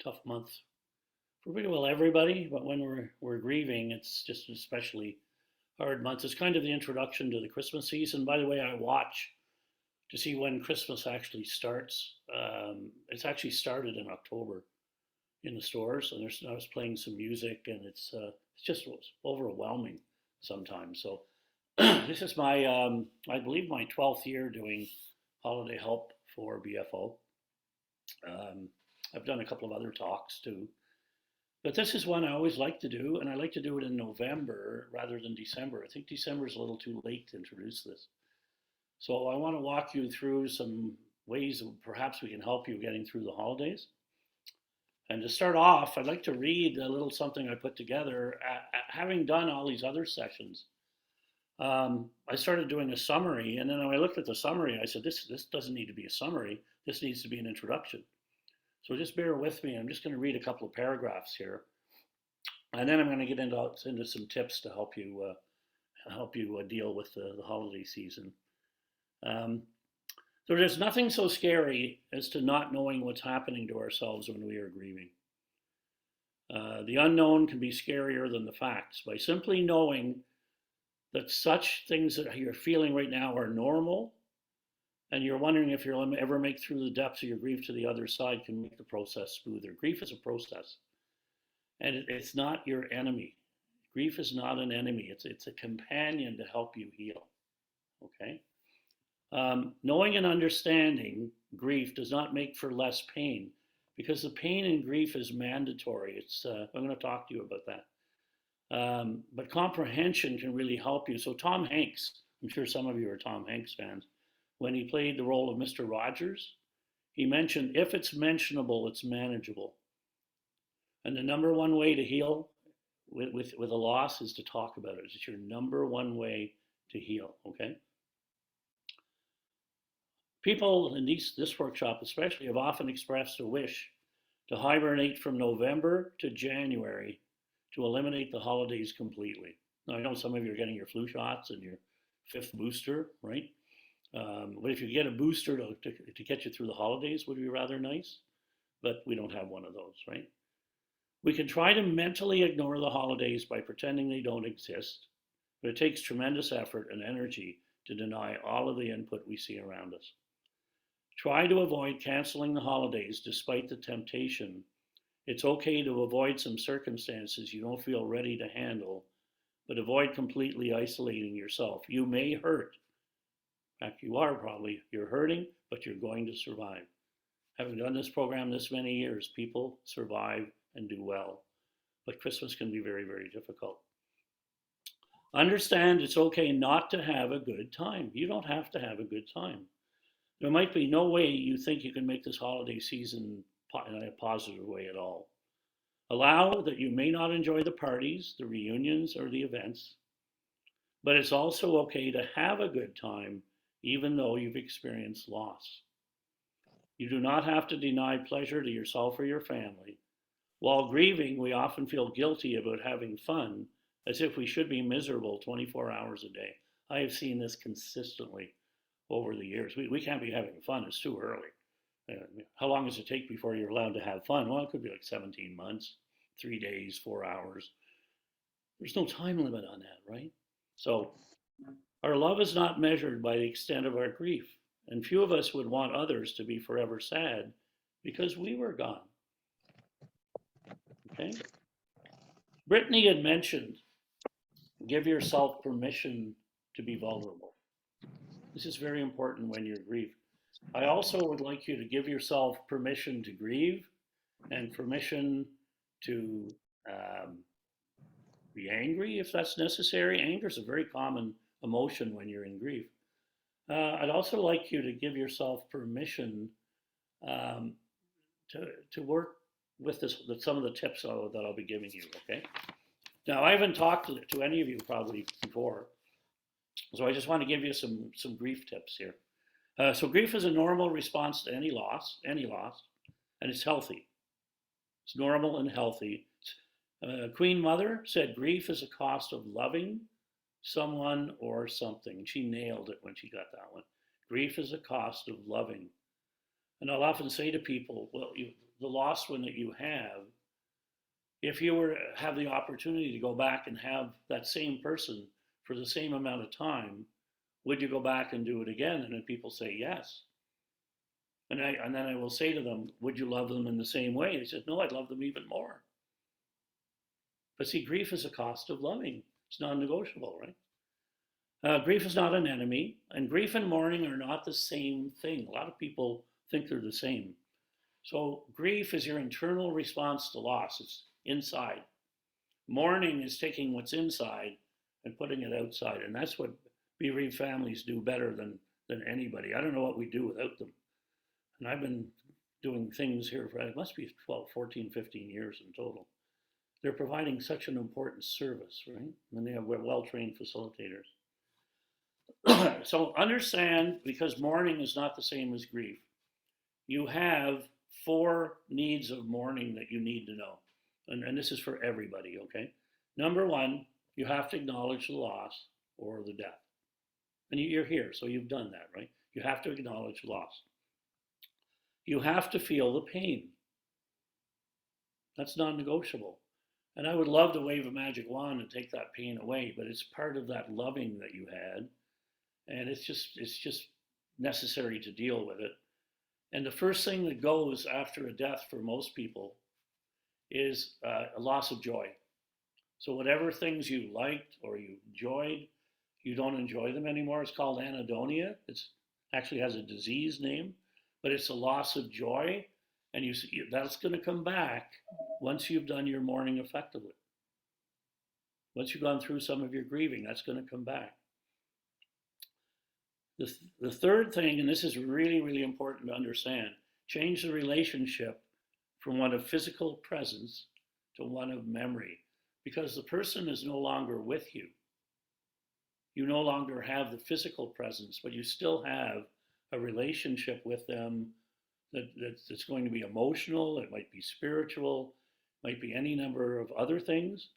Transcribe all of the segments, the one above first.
tough month for pretty well everybody, but when we're grieving, it's just an especially hard month. It's kind of the introduction to the Christmas season. By the way, I watch to see when Christmas actually starts. It's actually started in October in the stores, and I was playing some music, and it's just overwhelming sometimes. So this is my I believe my 12th year doing holiday help for BFO. Um, I've done a couple of other talks too, but this is one I always like to do, and I like to do it in November rather than December. I think December is a little too late to introduce this. So I want to walk you through some ways that perhaps we can help you getting through the holidays. And to start off, I'd like to read a little something I put together. Having done all these other sessions, I started doing a summary, and then when I looked at the summary, I said, "This doesn't need to be a summary. This needs to be an introduction." So just bear with me. I'm just going to read a couple of paragraphs here, and then I'm going to get into some tips to help you deal with the holiday season. Um, so there's nothing so scary as to not knowing what's happening to ourselves when we are grieving. The unknown can be scarier than the facts. By simply knowing that such things that you're feeling right now are normal, and you're wondering if you'll ever make through the depths of your grief to the other side, can make the process smoother. Grief is a process, and it's not your enemy. Grief is not an enemy. It's a companion to help you heal. Okay. Knowing and understanding grief does not make for less pain, because the pain in grief is mandatory. I'm going to talk to you about that. But comprehension can really help you. So Tom Hanks, I'm sure some of you are Tom Hanks fans, when he played the role of Mr. Rogers, he mentioned if it's mentionable, it's manageable. And the number one way to heal with a loss is to talk about it. It's your number one way to heal, okay? People in this workshop especially have often expressed a wish to hibernate from November to January to eliminate the holidays completely. Now, I know some of you are getting your flu shots and your fifth booster, right? But if you get a booster to get you through the holidays, would be rather nice, but we don't have one of those, right? We can try to mentally ignore the holidays by pretending they don't exist, but it takes tremendous effort and energy to deny all of the input we see around us. Try to avoid canceling the holidays despite the temptation. It's okay to avoid some circumstances you don't feel ready to handle, but avoid completely isolating yourself. You may hurt. In fact, you're hurting, but you're going to survive. Having done this program this many years, people survive and do well. But Christmas can be very, very difficult. Understand it's okay not to have a good time. You don't have to have a good time. There might be no way you think you can make this holiday season in a positive way at all. Allow that you may not enjoy the parties, the reunions, or the events, but it's also okay to have a good time even though you've experienced loss. You do not have to deny pleasure to yourself or your family. While grieving, we often feel guilty about having fun, as if we should be miserable 24 hours a day. I have seen this consistently over the years. We can't be having fun, it's too early. How long does it take before you're allowed to have fun? Well, it could be like 17 months, 3 days, 4 hours. There's no time limit on that, right? So our love is not measured by the extent of our grief, and few of us would want others to be forever sad because we were gone. Okay? Brittany had mentioned give yourself permission to be vulnerable. This is very important when you grieve. I also would like you to give yourself permission to grieve and permission to be angry if that's necessary. Anger is a very common emotion when you're in grief. I'd also like you to give yourself permission um, to work with some of the tips that I'll be giving you. Okay. Now I haven't talked to any of you probably before, so I just want to give you some grief tips here. So grief is a normal response to any loss, and it's healthy. It's normal and healthy. Queen Mother said grief is a cost of loving someone or something. She nailed it when she got that one. Grief is a cost of loving. And I'll often say to people, well, the lost one that you have, if you were to have the opportunity to go back and have that same person for the same amount of time, would you go back and do it again? And then people say yes. And then I will say to them, would you love them in the same way? They said, no, I'd love them even more. But see, grief is a cost of loving. It's non-negotiable, right? Grief is not an enemy, and grief and mourning are not the same thing. A lot of people think they're the same. So grief is your internal response to loss. It's inside. Mourning is taking what's inside and putting it outside, and that's what bereaved families do better than anybody. I don't know what we do without them. And I've been doing things here for, it must be 12, 14, 15 years in total. They're providing such an important service, right? And they have well-trained facilitators. So understand, because mourning is not the same as grief, you have 4 needs of mourning that you need to know. And this is for everybody, okay? Number 1, you have to acknowledge the loss or the death. And you're here, so you've done that, right? You have to acknowledge loss. You have to feel the pain. That's non-negotiable. And I would love to wave a magic wand and take that pain away, but it's part of that loving that you had. And it's just necessary to deal with it. And the first thing that goes after a death for most people is a loss of joy. So whatever things you liked or you enjoyed, you don't enjoy them anymore. It's called anhedonia. It actually has a disease name, but it's a loss of joy. And that's going to come back once you've done your mourning effectively. Once you've gone through some of your grieving, that's going to come back. The third thing, and this is really, really important to understand, change the relationship from one of physical presence to one of memory, because the person is no longer with you. You no longer have the physical presence, but you still have a relationship with them that's going to be emotional, it might be spiritual, might be any number of other things.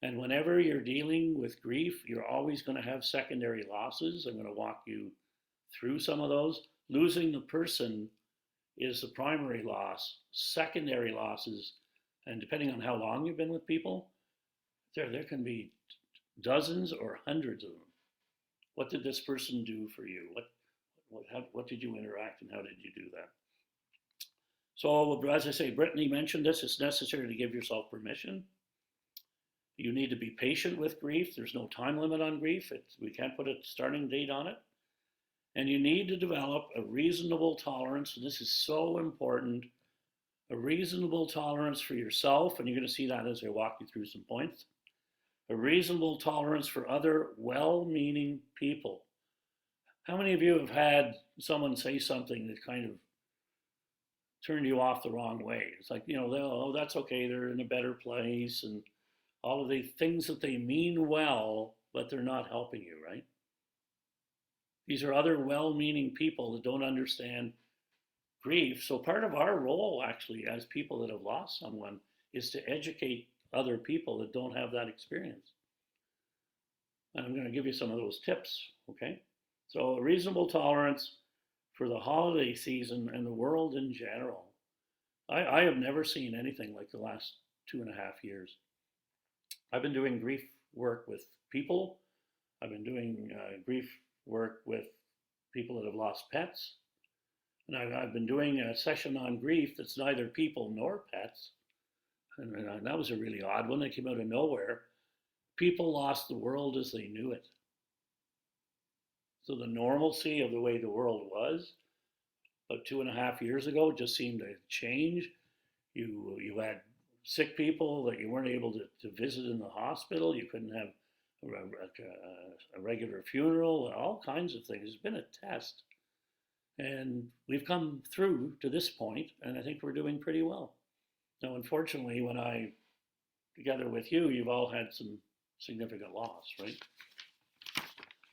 And whenever you're dealing with grief, you're always going to have secondary losses. I'm going to walk you through some of those. Losing the person is the primary loss. Secondary losses, and depending on how long you've been with people, there can be dozens or hundreds of them. What did this person do for you? What did you interact and how did you do that? So as I say, Brittany mentioned this, it's necessary to give yourself permission. You need to be patient with grief. There's no time limit on grief. We can't put a starting date on it. And you need to develop a reasonable tolerance, and this is so important, a reasonable tolerance for yourself, and you're going to see that as I walk you through some points. A reasonable tolerance for other well-meaning people. How many of you have had someone say something that kind of turned you off the wrong way? It's like, oh, that's okay, they're in a better place, and all of the things that they mean well, but they're not helping you, right? These are other well-meaning people that don't understand grief. So part of our role, actually, as people that have lost someone, is to educate other people that don't have that experience. And I'm going to give you some of those tips, okay? So a reasonable tolerance for the holiday season and the world in general. I have never seen anything like the last 2.5 years. I've been doing grief work with people. I've been doing grief work with people that have lost pets. And I've been doing a session on grief that's neither people nor pets. And that was a really odd one that came out of nowhere. People lost the world as they knew it. So the normalcy of the way the world was about 2.5 years ago just seemed to change. You had sick people that you weren't able to visit in the hospital. You couldn't have a regular funeral, all kinds of things. It's been a test. And we've come through to this point, and I think we're doing pretty well. Now, unfortunately, when I, together with you, you've all had some significant loss, right?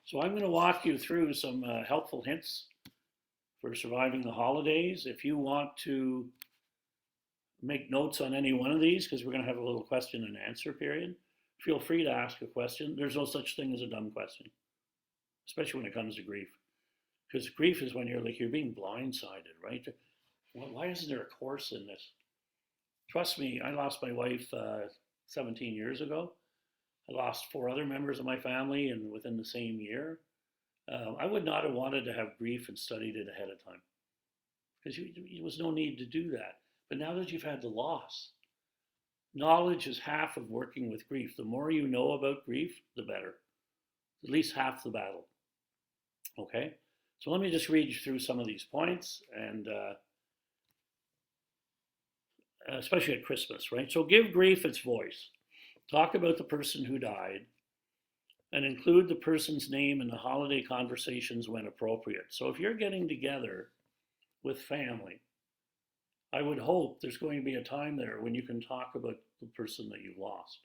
So I'm going to walk you through some helpful hints for surviving the holidays. If you want to make notes on any one of these, because we're going to have a little question and answer period, feel free to ask a question. There's no such thing as a dumb question, especially when it comes to grief. Because grief is when you're being blindsided, right? Why isn't there a course in this? Trust me, I lost my wife 17 years ago. I lost four other members of my family, and within the same year. I would not have wanted to have grief and studied it ahead of time because there was no need to do that. But now that you've had the loss, knowledge is half of working with grief. The more you know about grief, the better. At least half the battle. Okay? So let me just read you through some of these points, and especially at Christmas, right? So give grief its voice. Talk about the person who died and include the person's name in the holiday conversations when appropriate. So if you're getting together with family, I would hope there's going to be a time there when you can talk about the person that you've lost.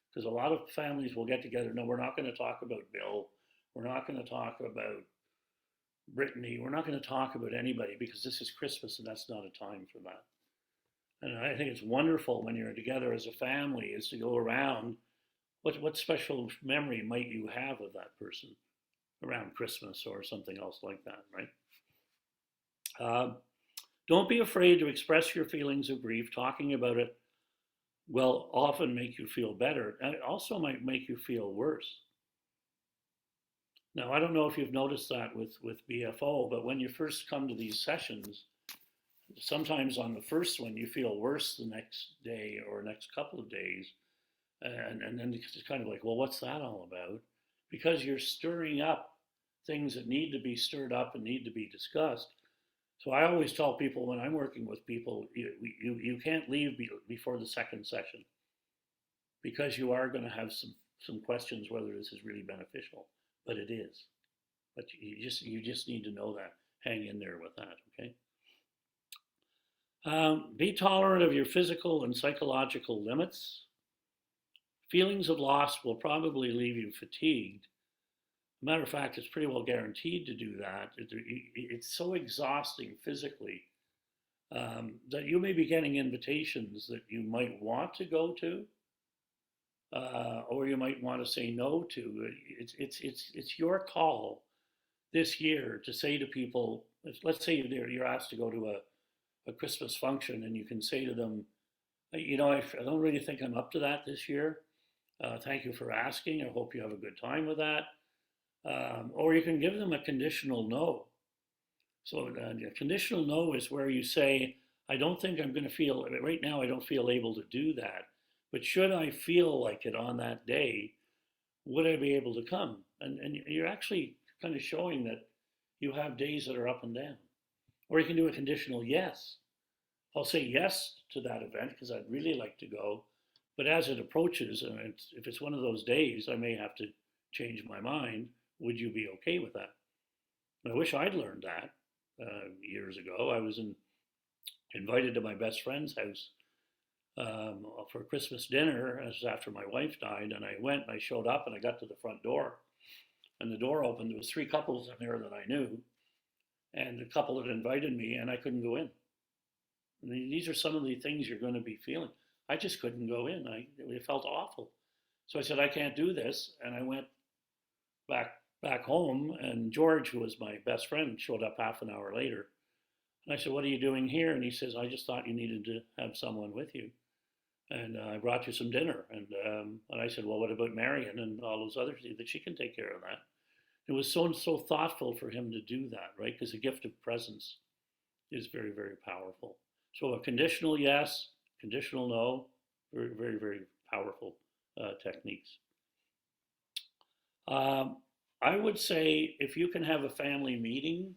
Because a lot of families will get together. No, we're not going to talk about Bill. We're not going to talk about Brittany. We're not going to talk about anybody because this is Christmas and that's not a time for that. And I think it's wonderful when you're together as a family is to go around. What special memory might you have of that person around Christmas or something else like that, right? Don't be afraid to express your feelings of grief. Talking about it will often make you feel better. And it also might make you feel worse. Now, I don't know if you've noticed that with BFO, but when you first come to these sessions, sometimes on the first one, you feel worse the next day or next couple of days. And then it's kind of like, well, what's that all about? Because you're stirring up things that need to be stirred up and need to be discussed. So I always tell people when I'm working with people, you can't leave before the second session because you are going to have some questions whether this is really beneficial, but it is. But you just need to know that. Hang in there with that, okay? Be tolerant of your physical and psychological limits. Feelings of loss will probably leave you fatigued. Matter of fact, it's pretty well guaranteed to do that. It's so exhausting physically that you may be getting invitations that you might want to go to, or you might want to say no to. It's your call this year to say to people. Let's say you're asked to go to a Christmas function, and you can say to them, you know, I don't really think I'm up to that this year. Thank you for asking. I hope you have a good time with that. Or you can give them a conditional no. So a conditional no is where you say, I don't think I'm going to feel, right now I don't feel able to do that. But should I feel like it on that day, would I be able to come? And you're actually kind of showing that you have days that are up and down. Or you can do a conditional yes. I'll say yes to that event because I'd really like to go. But as it approaches, and if it's one of those days, I may have to change my mind. Would you be okay with that? And I wish I'd learned that years ago. I was invited to my best friend's house for Christmas dinner as after my wife died, and I went and I showed up and I got to the front door, and the door opened. There was three couples in there that I knew, and the couple had invited me, and I couldn't go in. I mean, these are some of the things you're going to be feeling. I just couldn't go in. It felt awful. So I said, I can't do this, and I went back home, and George, who was my best friend, showed up half an hour later. And I said, what are you doing here? And he says, I just thought you needed to have someone with you. And I brought you some dinner. And I said, well, what about Marion and all those other things? That she can take care of that. It was so thoughtful for him to do that, right? Because the gift of presence is very, very powerful. So a conditional yes, conditional no, very, very, very powerful techniques. I would say if you can have a family meeting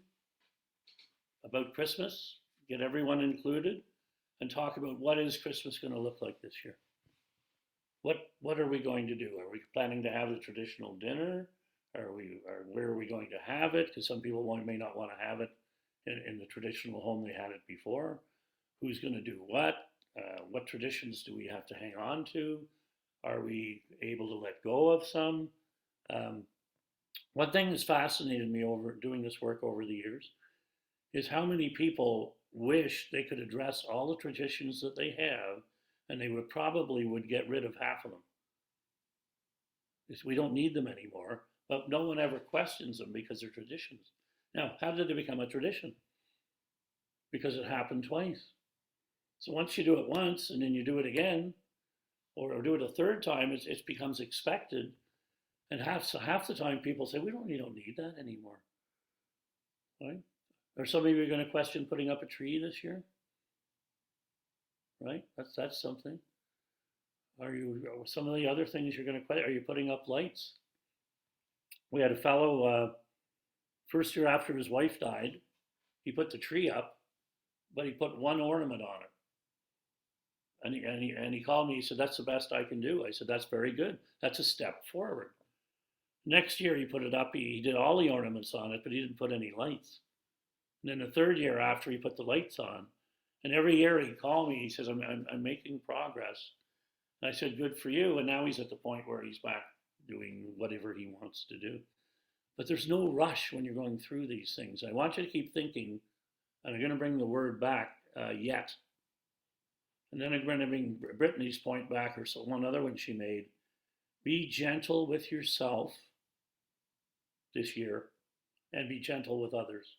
about Christmas, get everyone included, and talk about what is Christmas going to look like this year. What are we going to do? Are we planning to have the traditional dinner? Where are we going to have it? Because some people may not want to have it in the traditional home they had it before. Who's going to do what? What traditions do we have to hang on to? Are we able to let go of some? One thing that's fascinated me over doing this work over the years is how many people wish they could address all the traditions that they have, and they would get rid of half of them. We don't need them anymore, but no one ever questions them because they're traditions. Now, how did they become a tradition? Because it happened twice. So once you do it once and then you do it again, or do it a third time, it becomes expected. And half the time people say, you don't need that anymore, right? Are some of you going to question putting up a tree this year, right? That's something. Are you some of the other things you're going to question? Are you putting up lights? We had a fellow first year after his wife died, he put the tree up, but he put one ornament on it. And he called me. He said, "That's the best I can do." I said, "That's very good. That's a step forward." Next year he put it up. He did all the ornaments on it, but he didn't put any lights. And then the third year after, he put the lights on. And every year he'd call me. He says, I'm making progress. And I said, "Good for you." And now he's at the point where he's back doing whatever he wants to do. But there's no rush when you're going through these things. I want you to keep thinking, and I'm going to bring the word back, yet. And then I'm going to bring Brittany's point back, or so one other one she made. Be gentle with yourself this year, and be gentle with others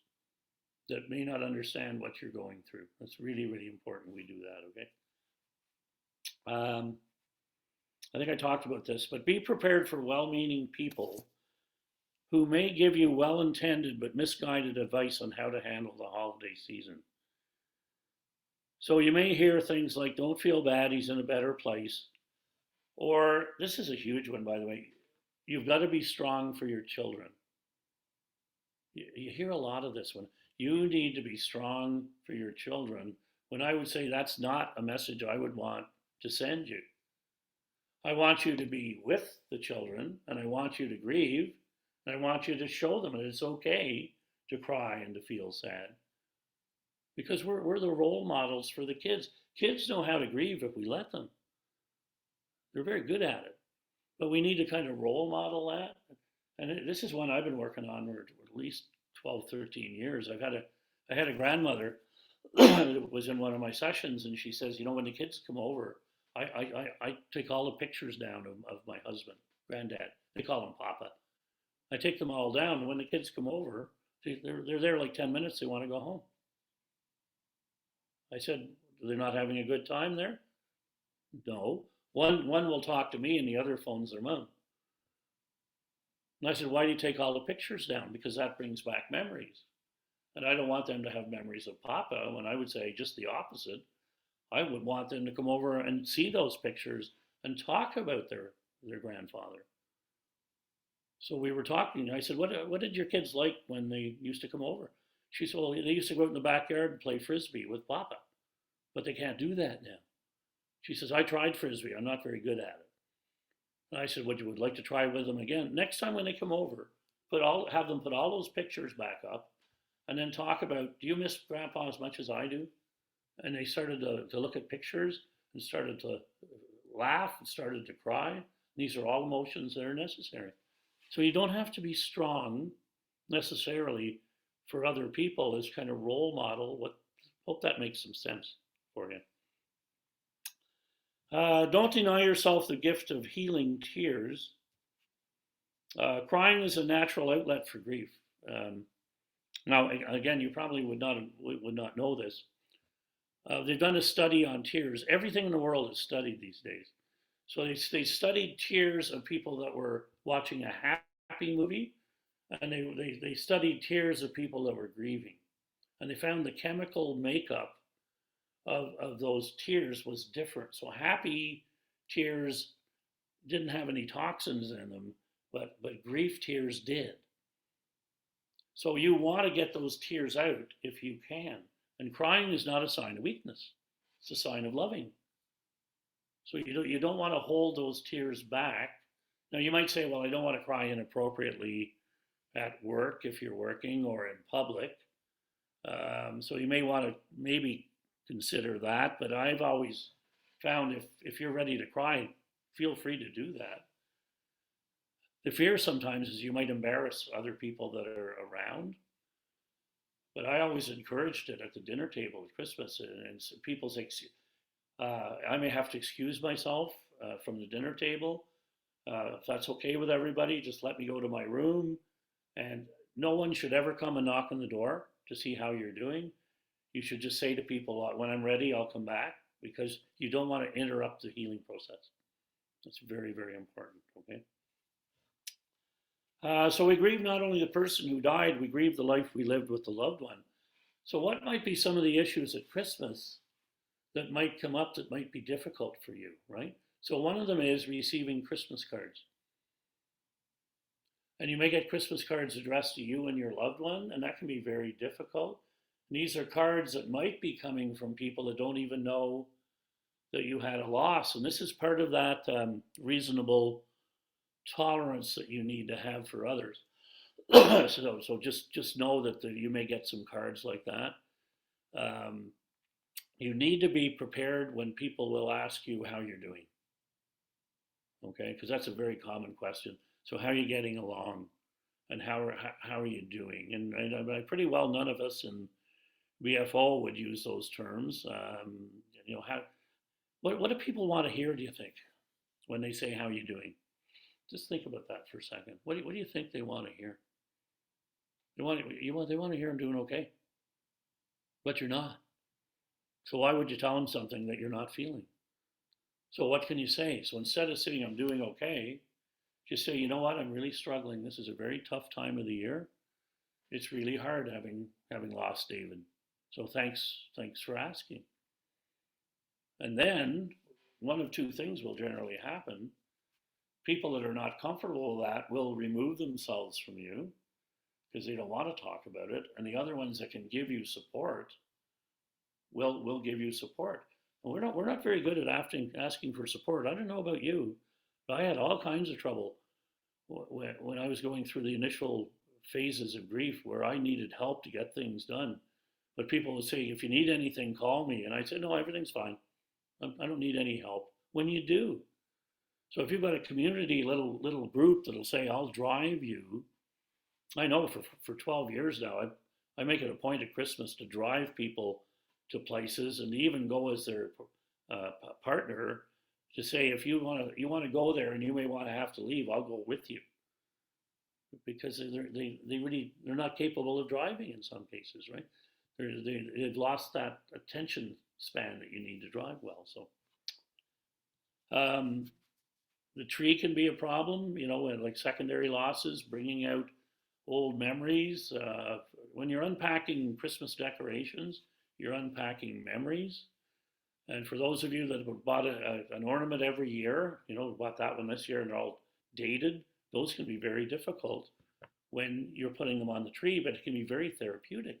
that may not understand what you're going through. That's really, really important we do that, okay? I think I talked about this, but be prepared for well-meaning people who may give you well-intended but misguided advice on how to handle the holiday season. So you may hear things like, "Don't feel bad, he's in a better place." Or, this is a huge one, by the way, "You've got to be strong for your children." You hear a lot of this one. You need to be strong for your children, when I would say that's not a message I would want to send you. I want you to be with the children, and I want you to grieve, and I want you to show them that it's okay to cry and to feel sad. Because we're the role models for the kids. Kids know how to grieve if we let them. They're very good at it. But we need to kind of role model that. And this is one I've been working on for at least 12, 13 years. I had a grandmother that was in one of my sessions, and she says, when the kids come over, I take all the pictures down of my husband, granddad. They call him Papa. I take them all down, and when the kids come over, they're there like 10 minutes. They want to go home. I said, "They're not having a good time there?" "No. One will talk to me, and the other phones their mom." And I said, "Why do you take all the pictures down?" "Because that brings back memories. And I don't want them to have memories of Papa." When I would say just the opposite. I would want them to come over and see those pictures and talk about their grandfather. So we were talking. I said, what did your kids like when they used to come over?" She said, "Well, they used to go out in the backyard and play Frisbee with Papa. But they can't do that now." She says, "I tried Frisbee. I'm not very good at it." And I said, "Would you like to try with them again? Next time when they come over, have them put all those pictures back up, and then talk about, do you miss Grandpa as much as I do?" And they started to look at pictures and started to laugh and started to cry. These are all emotions that are necessary. So you don't have to be strong necessarily for other people as kind of role model. Hope that makes some sense for you. Don't deny yourself the gift of healing tears. Crying is a natural outlet for grief. Now, again, you probably would not know this. They've done a study on tears. Everything in the world is studied these days. So they studied tears of people that were watching a happy movie, and they studied tears of people that were grieving. And they found the chemical makeup of those tears was different. So happy tears didn't have any toxins in them, but grief tears did. So you want to get those tears out if you can. And crying is not a sign of weakness. It's a sign of loving. So you don't want to hold those tears back. Now you might say, "Well, I don't want to cry inappropriately at work if you're working or in public." So you may want to maybe consider that. But I've always found if you're ready to cry, feel free to do that. The fear sometimes is you might embarrass other people that are around. But I always encouraged it at the dinner table at Christmas. And people say, I may have to excuse myself from the dinner table. If that's okay with everybody, just let me go to my room. And no one should ever come and knock on the door to see how you're doing. You should just say to people, when I'm ready, I'll come back, because you don't want to interrupt the healing process. That's very, very important. Okay. So we grieve not only the person who died, we grieve the life we lived with the loved one. So, what might be some of the issues at Christmas that might come up that might be difficult for you, right? So, one of them is receiving Christmas cards. And you may get Christmas cards addressed to you and your loved one, and that can be very difficult. And these are cards that might be coming from people that don't even know that you had a loss. And this is part of that reasonable tolerance that you need to have for others. So just know that you may get some cards like that. Um, you need to be prepared when people will ask you how you're doing. Okay, because that's a very common question. So how are you getting along, and how are you doing? And pretty well none of us in BFO would use those terms. How what do people want to hear? Do you think when they say how are you doing? Just think about that for a second. What do you think they want to hear? They want to hear I'm doing okay, but you're not. So why would you tell them something that you're not feeling? So what can you say? So instead of saying I'm doing okay, just say, you know what, I'm really struggling. This is a very tough time of the year. It's really hard having lost David. So thanks for asking. And then one of two things will generally happen. People that are not comfortable with that will remove themselves from you because they don't want to talk about it. And the other ones that can give you support will give you support. And we're not very good at asking for support. I don't know about you, but I had all kinds of trouble when I was going through the initial phases of grief where I needed help to get things done. But people would say, if you need anything, call me. And I said, no, everything's fine. I don't need any help. When you do. So if you've got a community little group that'll say, I'll drive you. I know for 12 years now, I make it a point at Christmas to drive people to places and even go as their partner to say, if you want to go there and you may want to have to leave, I'll go with you, because they're not capable of driving in some cases, right? They've lost that attention span that you need to drive well. So the tree can be a problem, like secondary losses, bringing out old memories. When you're unpacking Christmas decorations, you're unpacking memories. And for those of you that have bought an ornament every year, bought that one this year and they're all dated, those can be very difficult when you're putting them on the tree, but it can be very therapeutic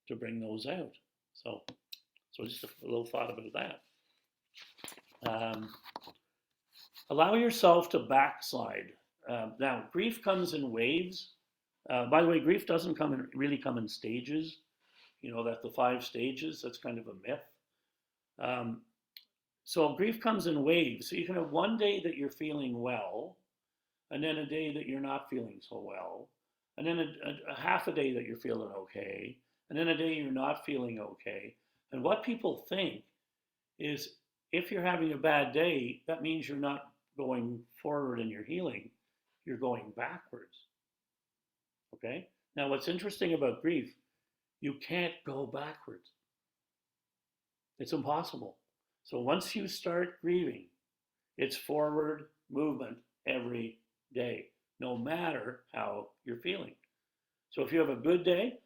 to bring those out. So just a little thought about that. Allow yourself to backslide. Now, grief comes in waves. By the way, grief doesn't really come in stages. That the 5 stages, that's kind of a myth. So grief comes in waves. So you can have one day that you're feeling well, and then a day that you're not feeling so well, and then a half a day that you're feeling okay, and then a day you're not feeling okay. And what people think is if you're having a bad day, that means you're not going forward in your healing, you're going backwards. Okay? Now, what's interesting about grief, you can't go backwards. It's impossible. So once you start grieving, it's forward movement every day, no matter how you're feeling. So if you have a good day,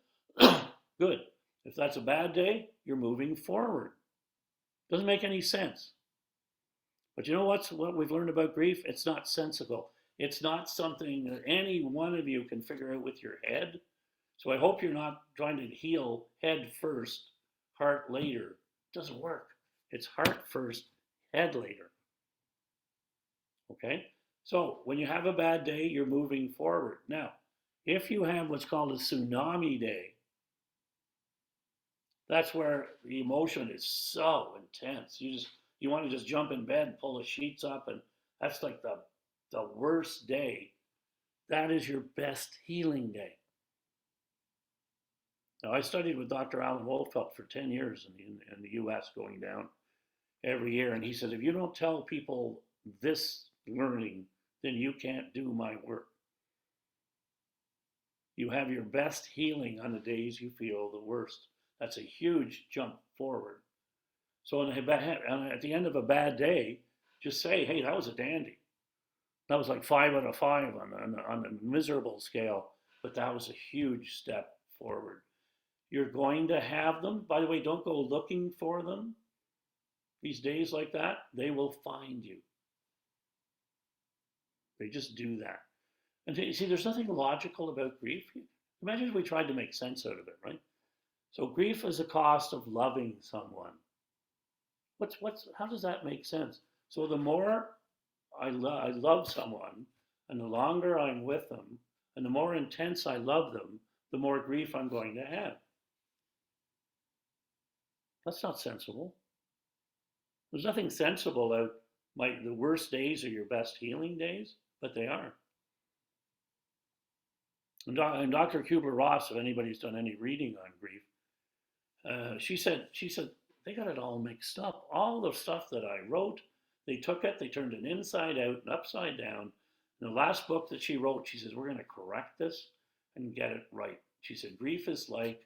good. If that's a bad day, you're moving forward. Doesn't make any sense. But you know what we've learned about grief? It's not sensical. It's not something that any one of you can figure out with your head. So I hope you're not trying to heal head first, heart later. It doesn't work. It's heart first, head later. Okay? So when you have a bad day, you're moving forward. Now, if you have what's called a tsunami day, that's where the emotion is so intense. You want to just jump in bed and pull the sheets up, and that's like the worst day. That is your best healing day. Now, I studied with Dr. Alan Wolfelt for 10 years in the US, going down every year, and he said, if you don't tell people this learning, then you can't do my work. You have your best healing on the days you feel the worst. That's a huge jump forward. So at the end of a bad day, just say, hey, that was a dandy. That was like 5 out of 5 on the miserable scale, but that was a huge step forward. You're going to have them. By the way, don't go looking for them. These days like that, they will find you. They just do that. And you see, there's nothing logical about grief. Imagine if we tried to make sense out of it, right? So grief is the cost of loving someone. How does that make sense? So the more I love someone, and the longer I'm with them, and the more intense I love them, the more grief I'm going to have. That's not sensible. There's nothing sensible about the worst days are your best healing days, but they are. And Dr. Kubler-Ross, if anybody's done any reading on grief, she said they got it all mixed up. All the stuff that I wrote, they took it, they turned it inside out and upside down. In the last book that she wrote, she says, we're going to correct this and get it right. She said, grief is like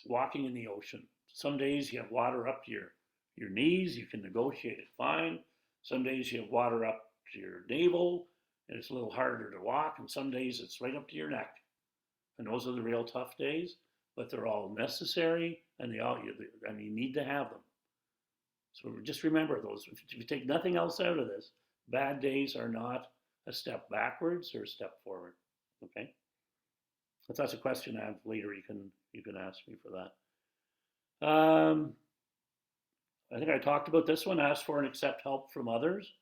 walking in the ocean. Some days you have water up to your knees, you can negotiate it fine. Some days you have water up to your navel, and it's a little harder to walk. And some days it's right up to your neck. And those are the real tough days, but they're all necessary, and you need to have them. So just remember those. If you take nothing else out of this, bad days are not a step backwards or a step forward. Okay? If that's a question I have later, you can ask me for that. I think I talked about this one. Ask for and accept help from others.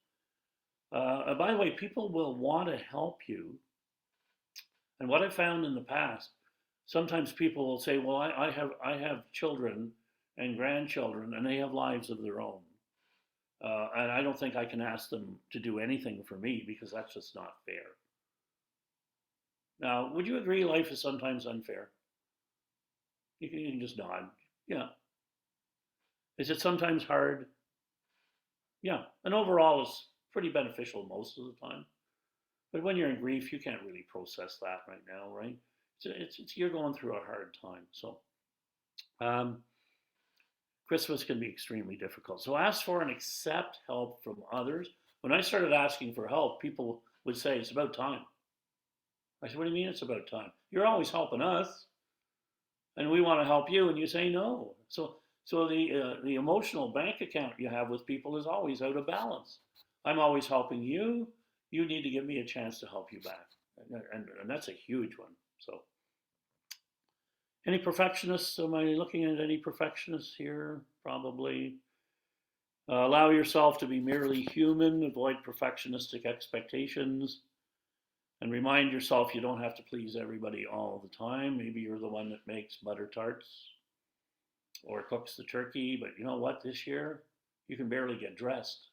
And by the way, people will want to help you. And what I found in the past, sometimes people will say, "Well, I have children and grandchildren, and they have lives of their own, and I don't think I can ask them to do anything for me because that's just not fair." Now, would you agree life is sometimes unfair? You can just nod. Yeah. Is it sometimes hard? Yeah. And overall, it's pretty beneficial most of the time. But when you're in grief, you can't really process that right now, right? You're going through a hard time. So um, Christmas can be extremely difficult. So ask for and accept help from others. When I started asking for help, people would say, it's about time. I said, what do you mean it's about time? You're always helping us, and we want to help you, and you say no. So the emotional bank account you have with people is always out of balance. I'm always helping you. You need to give me a chance to help you back. And that's a huge one. So any perfectionists? Am I looking at any perfectionists here? Probably. Allow yourself to be merely human. Avoid perfectionistic expectations. And remind yourself you don't have to please everybody all the time. Maybe you're the one that makes butter tarts or cooks the turkey, but you know what? This year, you can barely get dressed.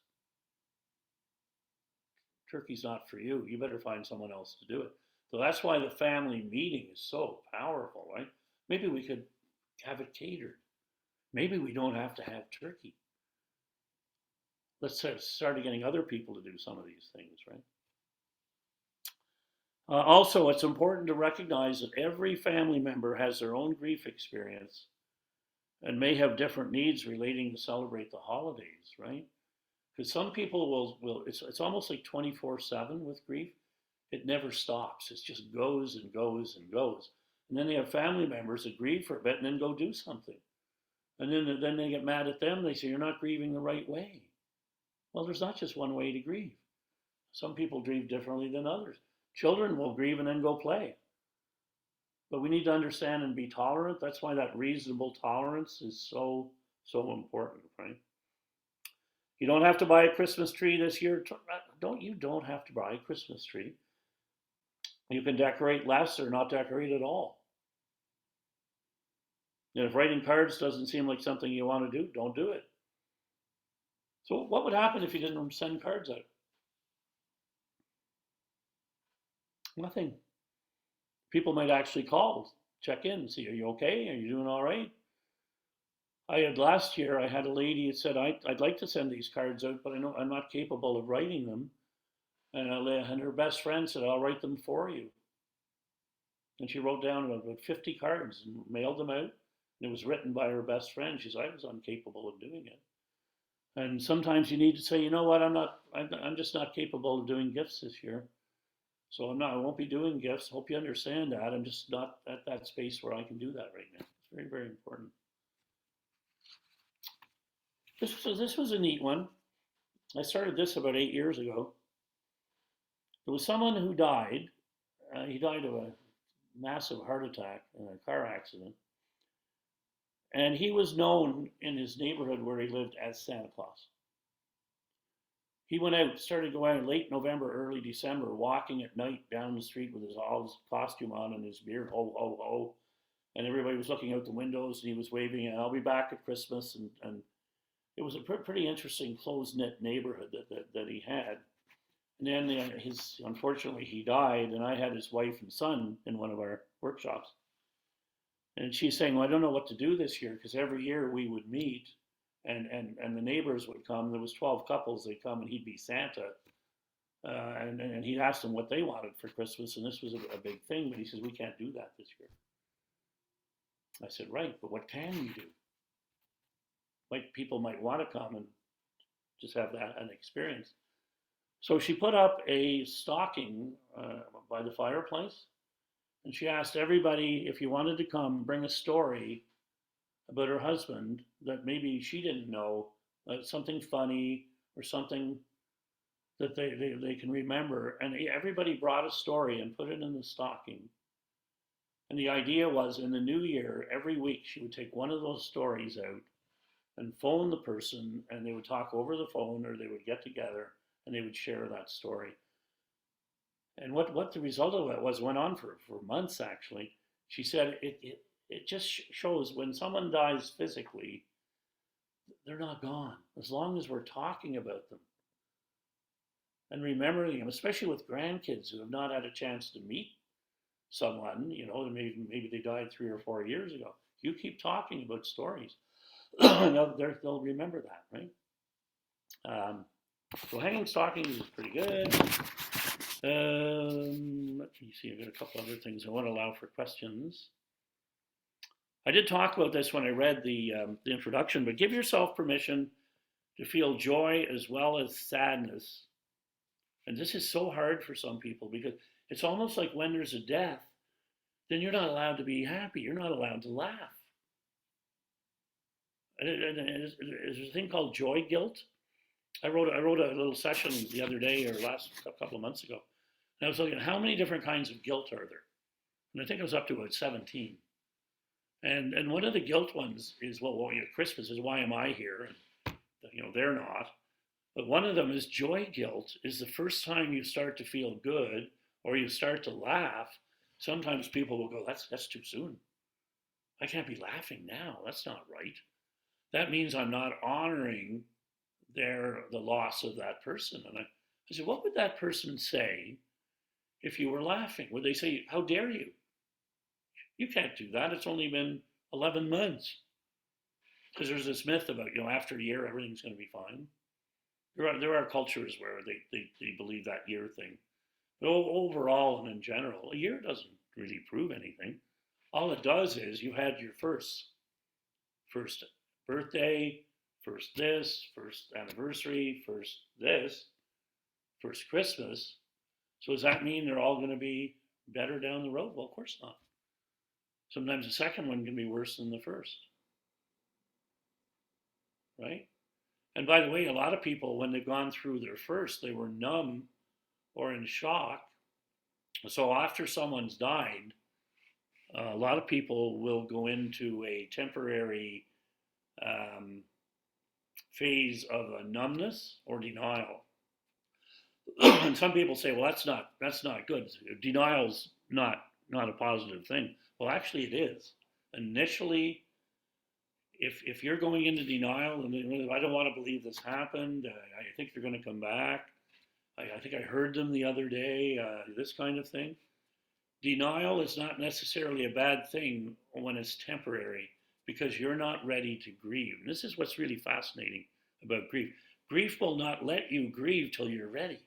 Turkey's not for you. You better find someone else to do it. So that's why the family meeting is so powerful, right? Maybe we could have it catered. Maybe we don't have to have turkey. Let's start getting other people to do some of these things, right? Also, it's important to recognize that every family member has their own grief experience and may have different needs relating to celebrate the holidays, right? Because some people will it's almost like 24/7 with grief. It never stops. It just goes and goes and goes. And then they have family members that grieve for a bit and then go do something. And then they get mad at them. They say, you're not grieving the right way. Well, there's not just one way to grieve. Some people grieve differently than others. Children will grieve and then go play. But we need to understand and be tolerant. That's why that reasonable tolerance is so important, right? You don't have to buy a Christmas tree this year. You don't have to buy a Christmas tree. You can decorate less or not decorate at all. And if writing cards doesn't seem like something you want to do, don't do it. So what would happen if you didn't send cards out? Nothing. People might actually call, check in, see, are you okay? Are you doing all right? Last year, I had a lady that said, I'd like to send these cards out, but I know I'm not capable of writing them. And her best friend said, I'll write them for you. And she wrote down about 50 cards and mailed them out. And it was written by her best friend. She said, I was incapable of doing it. And sometimes you need to say, you know what, I'm just not capable of doing gifts this year. So I won't be doing gifts. Hope you understand that. I'm just not at that space where I can do that right now. It's very, very important. This was a neat one. I started this about 8 years ago. There was someone who died. He died of a massive heart attack in a car accident. And he was known in his neighborhood where he lived as Santa Claus. He went out, started going out late November, early December, walking at night down the street with all his costume on and his beard, ho, ho, ho. And everybody was looking out the windows and he was waving, and I'll be back at Christmas. And it was a pretty interesting, close-knit neighborhood that he had. And then unfortunately, he died, and I had his wife and son in one of our workshops. And she's saying, well, I don't know what to do this year, because every year we would meet and the neighbors would come. There was 12 couples. They'd come and he'd be Santa. And he'd ask them what they wanted for Christmas. And this was a big thing. But he says, we can't do that this year. I said, right, but what can you do? Like, people might want to come and just have an experience. So she put up a stocking by the fireplace. And she asked everybody, if you wanted to come, bring a story about her husband that maybe she didn't know, something funny or something that they can remember. And everybody brought a story and put it in the stocking. And the idea was, in the new year, every week she would take one of those stories out and phone the person, and they would talk over the phone, or they would get together and they would share that story. And what the result of that went on for months, actually. She said it just shows when someone dies physically, they're not gone, as long as we're talking about them and remembering them, especially with grandkids who have not had a chance to meet someone, maybe they died 3 or 4 years ago. You keep talking about stories, they'll remember that, right? So hanging stockings is pretty good. Let me see, I've got a couple other things I want to allow for questions. I did talk about this when I read the introduction, but give yourself permission to feel joy as well as sadness. And this is so hard for some people, because it's almost like when there's a death, then you're not allowed to be happy. You're not allowed to laugh. And there's a thing called joy guilt. I wrote a little session the other day, or last couple of months ago, and I was looking at how many different kinds of guilt are there. And I think it was up to about 17. And one of the guilt ones is, Christmas is, why am I here? And they're not. But one of them is joy guilt. Is the first time you start to feel good or you start to laugh, sometimes people will go, that's too soon. I can't be laughing now. That's not right. That means I'm not honoring the loss of that person. And I said, what would that person say if you were laughing? Would they say, how dare you? You can't do that. It's only been 11 months. Because there's this myth about, after a year, everything's going to be fine. There are cultures where they believe that year thing. But overall and in general, a year doesn't really prove anything. All it does is you had your first birthday, first this, first anniversary, first this, first Christmas. So does that mean they're all going to be better down the road? Well, of course not. Sometimes the second one can be worse than the first. Right? And by the way, a lot of people, when they've gone through their first, they were numb or in shock. So after someone's died, a lot of people will go into a temporary phase of a numbness or denial. And some people say, well, that's not good. Denial's not a positive thing. Well, actually it is. Initially, if you're going into denial and I don't want to believe this happened, I think they're going to come back, I think I heard them the other day, this kind of thing. Denial is not necessarily a bad thing when it's temporary, because you're not ready to grieve. And this is what's really fascinating about grief. Grief will not let you grieve till you're ready.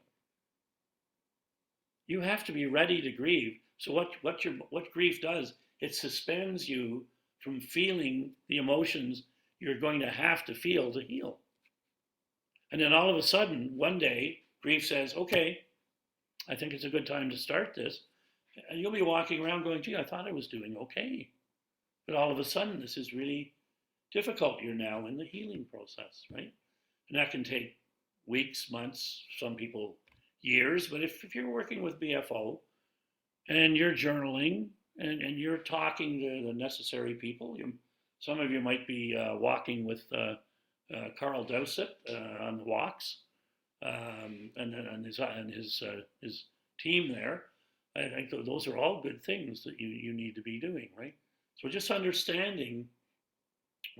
You have to be ready to grieve. So what grief does, it suspends you from feeling the emotions you're going to have to feel to heal. And then all of a sudden, one day, grief says, okay, I think it's a good time to start this. And you'll be walking around going, gee, I thought I was doing okay. But all of a sudden, this is really difficult. You're now in the healing process, right? And that can take weeks, months, some people years. But if you're working with BFO and you're journaling and you're talking to the necessary people, some of you might be walking with Carl Dowsett on the walks, and his team there. I think those are all good things that you need to be doing, right? So just understanding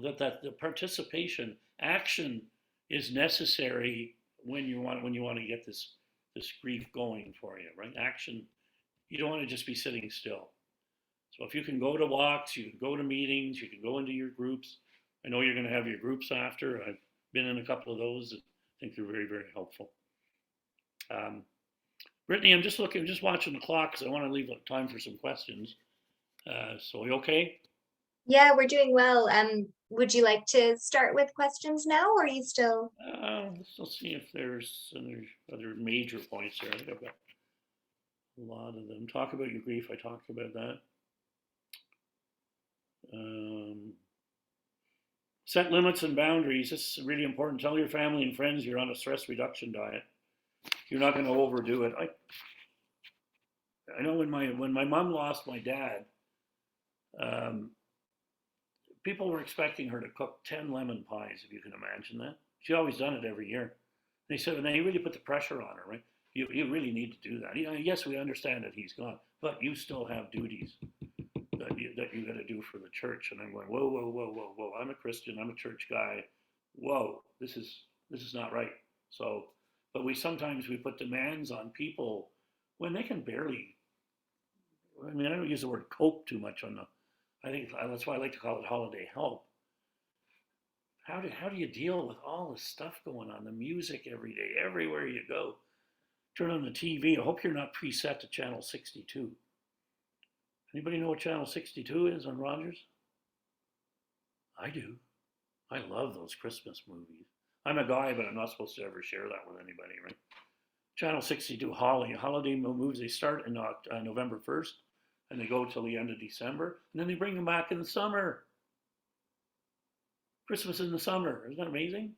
that the participation, action is necessary when you want to get this grief going for you, right? Action. You don't want to just be sitting still. So if you can go to walks, you can go to meetings, you can go into your groups. I know you're going to have your groups after. I've been in a couple of those. I think they're very, very helpful. Brittany, I'm just watching the clock because I want to leave time for some questions. So are you okay? Yeah, we're doing well. Would you like to start with questions now, or are you still? Let's see if there's other major points there. I think I've got a lot of them. Talk about your grief. I talked about that. Set limits and boundaries. This is really important. Tell your family and friends you're on a stress reduction diet. You're not going to overdo it. I know when my mom lost my dad, um, people were expecting her to cook 10 lemon pies, if you can imagine that. She always done it every year. They said, and they really put the pressure on her, right? You really need to do that. Yes, we understand that he's gone, but you still have duties that you got to do for the church. And I'm going, whoa, whoa, whoa, whoa, whoa. I'm a Christian. I'm a church guy. Whoa, this is not right. So, but sometimes we put demands on people when they can barely. I mean, I don't use the word cope too much on the. I think that's why I like to call it holiday help. How do you deal with all this stuff going on? The music every day, everywhere you go. Turn on the TV. I hope you're not preset to channel 62. Anybody know what channel 62 is on Rogers? I do. I love those Christmas movies. I'm a guy, but I'm not supposed to ever share that with anybody, right? Channel 62 holiday movies. They start in November 1st, and they go till the end of December, and then they bring them back in the summer. Christmas in the summer. Isn't that amazing?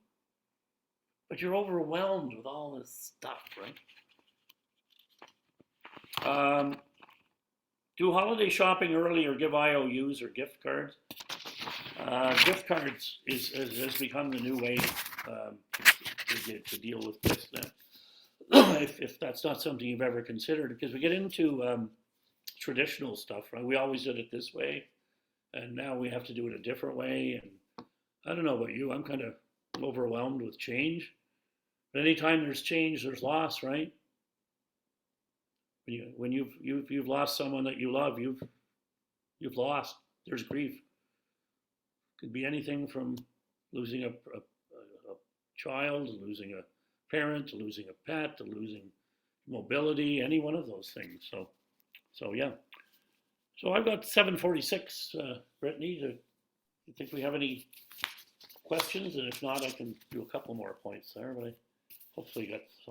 But you're overwhelmed with all this stuff, right? Do holiday shopping early or give IOUs or gift cards. Gift cards has become the new way to deal with this now. if that's not something you've ever considered, because we get into traditional stuff, right? We always did it this way, and now we have to do it a different way. And I don't know about you, I'm kind of overwhelmed with change. But anytime there's change, there's loss, right? When you've lost someone that you love, you've lost. There's grief. Could be anything from losing a child, to losing a parent, to losing a pet, to losing mobility, any one of those things. So yeah. So I've got 7:46, Brittany. Do you think we have any questions? And if not, I can do a couple more points there, but I hopefully got some.